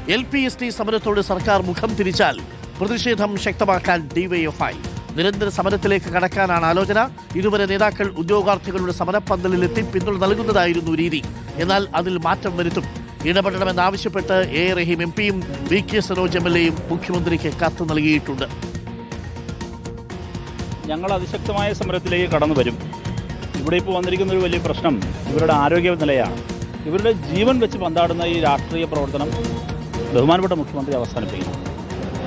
LPST സമരത്തോട് സർക്കാർ മുഖം തിരിച്ചാൽ പ്രതിഷേധം ശക്തമാക്കാൻ ഡിവൈഎഫ്ഐ. നിരന്തര സമരത്തിലേക്ക് കടക്കാനാണ് ആലോചന. ഇതുവരെ നേതാക്കൾ ഉദ്യോഗാർത്ഥികളുടെ സമരപ്പന്തലിലെത്തി പിന്തുണ നൽകുന്നതായിരുന്നു രീതി. എന്നാൽ അതിൽ മാറ്റം വരുത്തും. ഇടപെടണമെന്നാവശ്യപ്പെട്ട് എ റഹീം MP-യും VK സനോജ് MLA-യും മുഖ്യമന്ത്രിക്ക് കത്ത് നൽകിയിട്ടുണ്ട്. ഞങ്ങൾ അതിശക്തമായ സമരത്തിലേക്ക് കടന്നു വരും. ഇവിടെ ഇപ്പോൾ വന്നിരിക്കുന്ന ഒരു വലിയ പ്രശ്നം ഇവരുടെ ആരോഗ്യ നിലയാണ്. ഇവരുടെ ജീവൻ വെച്ച് പന്താടുന്ന ഈ രാഷ്ട്രീയ പ്രവർത്തനം ബഹുമാനപ്പെട്ട മുഖ്യമന്ത്രി അവസാനിപ്പിക്കണം.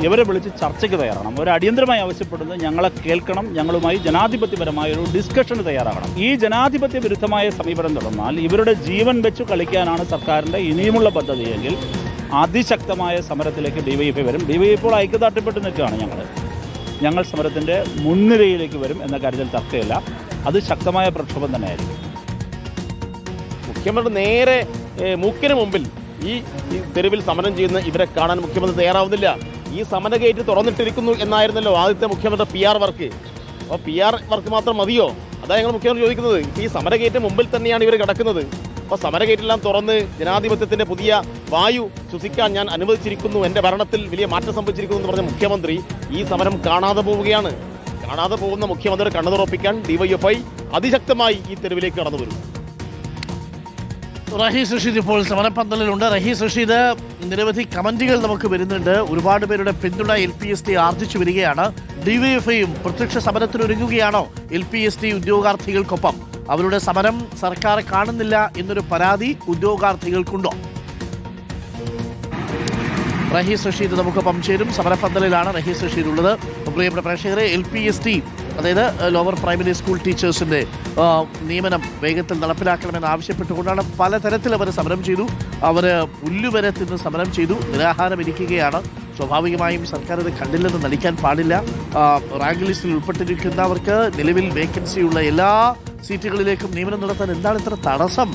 ഇവരെ വിളിച്ച് ചർച്ചയ്ക്ക് തയ്യാറാകണം. അവർ അടിയന്തരമായി ആവശ്യപ്പെടുന്നത് ഞങ്ങളെ കേൾക്കണം, ഞങ്ങളുമായി ജനാധിപത്യപരമായ ഒരു ഡിസ്കഷന് തയ്യാറാകണം. ഈ ജനാധിപത്യ വിരുദ്ധമായ സമീപനം തുടർന്നാൽ ഇവരുടെ ജീവൻ വെച്ച് കളിക്കാനാണ് സർക്കാരിൻ്റെ ഇനിയുമുള്ള പദ്ധതിയെങ്കിൽ അതിശക്തമായ സമരത്തിലേക്ക് ഡിവൈഎഫ്ഐ വരും. ഡിവൈഎഫ്ഐ ഇപ്പോൾ ഐക്യദാർഢ്യപ്പെട്ട് നിൽക്കുകയാണ്. ഞങ്ങൾ സമരത്തിൻ്റെ മുൻനിരയിലേക്ക് വരും എന്ന കാര്യത്തിൽ തർക്കമില്ല. അത് ശക്തമായ പ്രക്ഷോഭം തന്നെയായിരിക്കും. മുഖ്യമന്ത്രി നേരെ മൂക്കിന് മുമ്പിൽ ഈ തെരുവിൽ സമരം ചെയ്യുന്ന ഇവരെ കാണാൻ മുഖ്യമന്ത്രി തയ്യാറാവുന്നില്ല. ഈ സമര ഗേറ്റ് തുറന്നിട്ടിരിക്കുന്നു എന്നായിരുന്നല്ലോ ആദ്യത്തെ മുഖ്യമന്ത്രിയുടെ PR വർക്ക്. അപ്പോൾ PR വർക്ക് മാത്രം മതിയോ? അതാണ് ഞങ്ങൾ മുഖ്യമന്ത്രി ചോദിക്കുന്നത്. ഈ സമര ഗേറ്റ് മുമ്പിൽ തന്നെയാണ് ഇവർ കിടക്കുന്നത്. അപ്പോൾ സമര ഗേറ്റെല്ലാം തുറന്ന് ജനാധിപത്യത്തിൻ്റെ പുതിയ വായു ശ്വസിക്കാൻ ഞാൻ അനുവദിച്ചിരിക്കുന്നു, എൻ്റെ ഭരണത്തിൽ വലിയ മാറ്റം സംഭവിച്ചിരിക്കുന്നു എന്ന് പറഞ്ഞ മുഖ്യമന്ത്രി ഈ സമരം കാണാതെ പോവുകയാണ്. കാണാതെ പോകുന്ന മുഖ്യമന്ത്രി കണ്ണു തുറപ്പിക്കാൻ ഡിവൈഎഫ്ഐ അതിശക്തമായി ഈ തെരുവിലേക്ക് കടന്നു വരും. റഹീസ് റഷീദ് ഇപ്പോൾ സമരപ്പന്തലിലുണ്ട്. റഹീസ് റഷീദ്, നിരവധി കമന്റുകൾ നമുക്ക് വരുന്നുണ്ട്. ഒരുപാട് പേരുടെ പിന്തുണ LPST ആർജിച്ചു വരികയാണ്. ഡിവൈഎഫ്ഐയും പ്രത്യക്ഷ സമരത്തിനൊരുങ്ങുകയാണോ LPST ഉദ്യോഗാർത്ഥികൾക്കൊപ്പം? അവരുടെ സമരം സർക്കാർ കാണുന്നില്ല എന്നൊരു പരാതി ഉദ്യോഗാർത്ഥികൾക്കുണ്ടോ? റഹീസ് റഷീദ് നമുക്കൊപ്പം ചേരും. സമരപ്പന്തലിലാണ് റഹീസ് റഷീദ് ഉള്ളത്. പ്രിയപ്പെട്ട പ്രേക്ഷകരെ, LPST അതായത് ലോവർ പ്രൈമറി സ്കൂൾ ടീച്ചേഴ്സിൻ്റെ നിയമനം വേഗത്തിൽ നടപ്പിലാക്കണമെന്ന് ആവശ്യപ്പെട്ടുകൊണ്ടാണ് പലതരത്തിൽ അവർ സമരം ചെയ്തു. അവർ പുല്ലുവരെ തിന്ന് സമരം ചെയ്തു, നിരാഹാരം ഇരിക്കുകയാണ്. സ്വാഭാവികമായും സർക്കാർ ഇത് കണ്ടില്ലെന്ന് നടിക്കാൻ പാടില്ല. റാങ്ക് ലിസ്റ്റിൽ ഉൾപ്പെട്ടിരിക്കുന്നവർക്ക് നിലവിൽ വേക്കൻസിയുള്ള എല്ലാ സീറ്റുകളിലേക്കും നിയമനം നടത്താൻ എന്താണ് ഇത്ര തടസ്സം?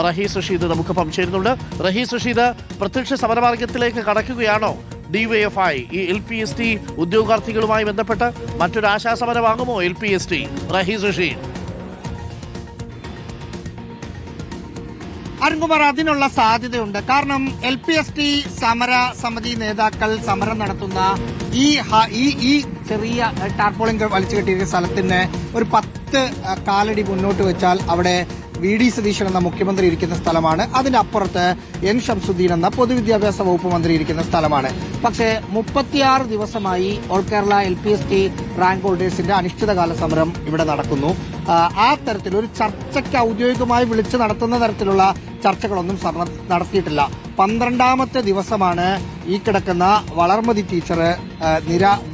റഹീസ് റഷീദ് നമുക്കൊപ്പം ചേരുന്നുണ്ട്. റഹീസ് റഷീദ്, പ്രത്യക്ഷ സമരമാർഗത്തിലേക്ക് കടക്കുകയാണോ ഡിവൈഎഫ്ഐ? ഈ LPST ഉദ്യോഗാർത്ഥികളുമായി ബന്ധപ്പെട്ട് മറ്റൊരു ആശാസമരമാകുമോ LPST? റഹീസ് റഷീദ്. അരുൺകുമാർ, അതിനുള്ള സാധ്യതയുണ്ട്. കാരണം LPST സമര സമിതി നേതാക്കൾ സമരം നടത്തുന്ന ഈ ചെറിയ ടാർപോളിംഗ് വലിച്ചു കെട്ടിയിരിക്കുന്ന സ്ഥലത്തിന് ഒരു 10 കാലടി മുന്നോട്ട് വെച്ചാൽ അവിടെ VD സതീശൻ എന്ന മുഖ്യമന്ത്രി ഇരിക്കുന്ന സ്ഥലമാണ്. അതിനപ്പുറത്ത് N ഷംസുദ്ദീൻ എന്ന പൊതുവിദ്യാഭ്യാസ വകുപ്പ് മന്ത്രി ഇരിക്കുന്ന സ്ഥലമാണ്. പക്ഷേ 36 ദിവസമായി ഓൾ കേരള LPST റാങ്ക് ഹോൾഡേഴ്സിന്റെ അനിശ്ചിതകാല സമരം ഇവിടെ നടക്കുന്നു. ആ തരത്തിൽ ഒരു ചർച്ചയ്ക്ക് ഔദ്യോഗികമായി വിളിച്ചു നടത്തുന്ന തരത്തിലുള്ള ചർച്ചകളൊന്നും നടത്തിയിട്ടില്ല. 12ാമത്തെ ദിവസമാണ് ഈ കിടക്കുന്ന വളർമതി ടീച്ചർ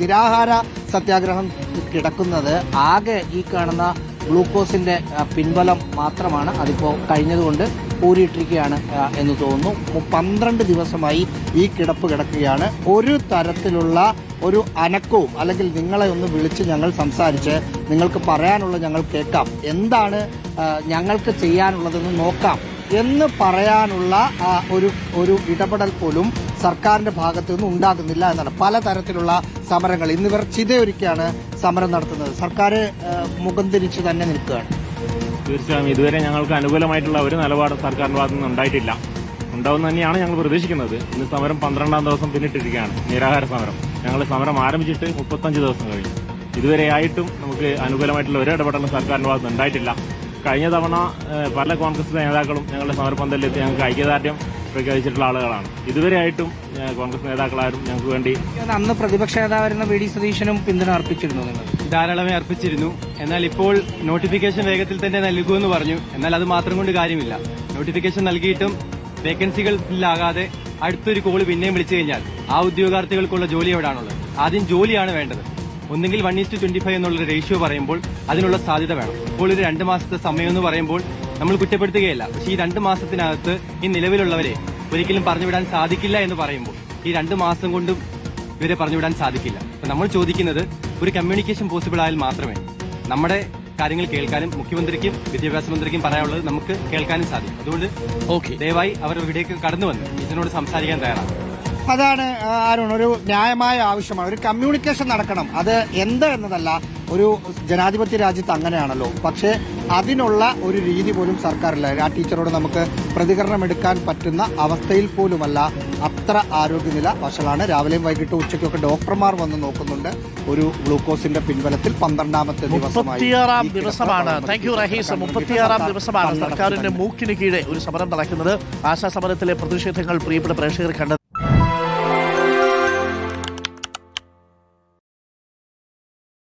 നിരാഹാര സത്യാഗ്രഹം കിടക്കുന്നത്. ആകെ ഈ കാണുന്ന ഗ്ലൂക്കോസിന്റെ പിൻബലം മാത്രമാണ് അതിപ്പോൾ കഴിഞ്ഞതുകൊണ്ട് ഊരിയിട്ടിരിക്കുകയാണ് എന്ന് തോന്നുന്നു. 12 ദിവസമായി ഈ കിടപ്പ് കിടക്കുകയാണ്. ഒരു തരത്തിലുള്ള ഒരു അനക്കവും, അല്ലെങ്കിൽ നിങ്ങളെ ഒന്ന് വിളിച്ച് ഞങ്ങൾ സംസാരിച്ച് നിങ്ങൾക്ക് പറയാനുള്ള ഞങ്ങൾ കേൾക്കാം, എന്താണ് ഞങ്ങൾക്ക് ചെയ്യാനുള്ളതെന്ന് നോക്കാം എന്ന് പറയാനുള്ള ഒരു ഇടപെടൽ പോലും സർക്കാരിന്റെ ഭാഗത്തു നിന്ന് ഉണ്ടാകുന്നില്ല എന്നാണ്. പലതരത്തിലുള്ള സമരങ്ങൾ ഇന്നിവർ ചിതയൊരുക്കിയാണ് സമരം നടത്തുന്നത്. സർക്കാർ മുഖം തിരിച്ച് തന്നെ നിൽക്കുകയാണ്. തീർച്ചയായും ഇതുവരെ ഞങ്ങൾക്ക് അനുകൂലമായിട്ടുള്ള ഒരു നിലപാട് സർക്കാരിന്റെ ഭാഗത്തു നിന്ന് ഉണ്ടായിട്ടില്ല. ഉണ്ടാവും തന്നെയാണ് ഞങ്ങൾ പ്രതീക്ഷിക്കുന്നത്. ഇന്ന് സമരം 12ാം ദിവസം പിന്നിട്ടിരിക്കുകയാണ്, നിരാഹാര സമരം. ഞങ്ങൾ സമരം ആരംഭിച്ചിട്ട് 35 ദിവസം കഴിഞ്ഞു. ഇതുവരെയായിട്ടും നമുക്ക് അനുകൂലമായിട്ടുള്ള ഒരു ഇടപെടലും സർക്കാരിന്റെ ഭാഗത്ത് ഉണ്ടായിട്ടില്ല. കഴിഞ്ഞ തവണ പല കോൺഗ്രസ് നേതാക്കളും ഞങ്ങളുടെ സമരപന്തലിലെത്തി ഞങ്ങൾക്ക് ഐക്യദാർഢ്യം പ്രഖ്യാപിച്ചിട്ടുള്ള ആളുകളാണ്. ഇതുവരെയായിട്ടും കോൺഗ്രസ് നേതാക്കളാരും ഞങ്ങൾക്ക് വേണ്ടി. അന്ന് പ്രതിപക്ഷ നേതാവായിരുന്ന VD സതീശനും പിന്തുണ അർപ്പിച്ചിരുന്നു. ധാരാളമേ അർപ്പിച്ചിരുന്നു. എന്നാൽ ഇപ്പോൾ നോട്ടിഫിക്കേഷൻ വേഗത്തിൽ തന്നെ നൽകുമെന്ന് പറഞ്ഞു. എന്നാൽ അത് മാത്രം കൊണ്ട് കാര്യമില്ല. നോട്ടിഫിക്കേഷൻ നൽകിയിട്ടും വേക്കൻസികൾ ഫില്ലാകാതെ അടുത്തൊരു കോള് പിന്നെയും വിളിച്ചു കഴിഞ്ഞാൽ ആ ഉദ്യോഗാർത്ഥികൾക്കുള്ള ജോലി എവിടെയാണുള്ളത്? ആദ്യം ജോലിയാണ് വേണ്ടത്. ഒന്നെങ്കിൽ 1:25 എന്നുള്ളൊരു റേഷ്യോ പറയുമ്പോൾ അതിനുള്ള സാധ്യത വേണം. ഇപ്പോൾ ഒരു 2 മാസത്തെ സമയം എന്ന് പറയുമ്പോൾ നമ്മൾ കുറ്റപ്പെടുത്തുകയല്ല. പക്ഷേ ഈ 2 മാസത്തിനകത്ത് ഈ നിലവിലുള്ളവരെ ഒരിക്കലും പറഞ്ഞുവിടാൻ സാധിക്കില്ല എന്ന് പറയുമ്പോൾ ഈ 2 മാസം കൊണ്ടും ഇവരെ പറഞ്ഞുവിടാൻ സാധിക്കില്ല. അപ്പൊ നമ്മൾ ചോദിക്കുന്നത് ഒരു കമ്മ്യൂണിക്കേഷൻ പോസിബിൾ ആയാൽ മാത്രമേ നമ്മുടെ കാര്യങ്ങൾ കേൾക്കാനും മുഖ്യമന്ത്രിക്കും വിദ്യാഭ്യാസ മന്ത്രിക്കും പറയാനുള്ളത് നമുക്ക് കേൾക്കാനും സാധിക്കും. അതുകൊണ്ട് ദയവായി അവർ ഇവിടേക്ക് കടന്നു വന്ന് ഇതിനോട് സംസാരിക്കാൻ തയ്യാറാണ്. അതാണ് അരുൺ, ഒരു ന്യായമായ ആവശ്യമാണ്. ഒരു കമ്മ്യൂണിക്കേഷൻ നടക്കണം. അത് എന്ത് എന്നതല്ല, ഒരു ജനാധിപത്യ രാജ്യത്ത് അങ്ങനെയാണല്ലോ. പക്ഷേ അതിനുള്ള ഒരു രീതി പോലും സർക്കാരില്ല. ആ ടീച്ചറോട് നമുക്ക് പ്രതികരണം എടുക്കാൻ പറ്റുന്ന അവസ്ഥയിൽ പോലുമല്ല. അത്ര ആരോഗ്യനില വഷളാണ്. രാവിലെയും വൈകിട്ടും ഉച്ചയ്ക്കൊക്കെ ഡോക്ടർമാർ വന്ന് നോക്കുന്നുണ്ട്. ഒരു ഗ്ലൂക്കോസിന്റെ പിൻബലത്തിൽ 12ാമത്തെ ദിവസമായി 36-ാം ദിവസമാണ്. Thank you Rahees. 36-ാം ദിവസമാണ് സർക്കാരിന്റെ മൂക്കിന് കീഴെ ഒരു സമരം നടക്കുന്നത്. ആശാ സമരത്തിലെ പ്രതിഷേധങ്ങൾ പ്രിയപ്പെട്ട പ്രേക്ഷകർ കണ്ടത്.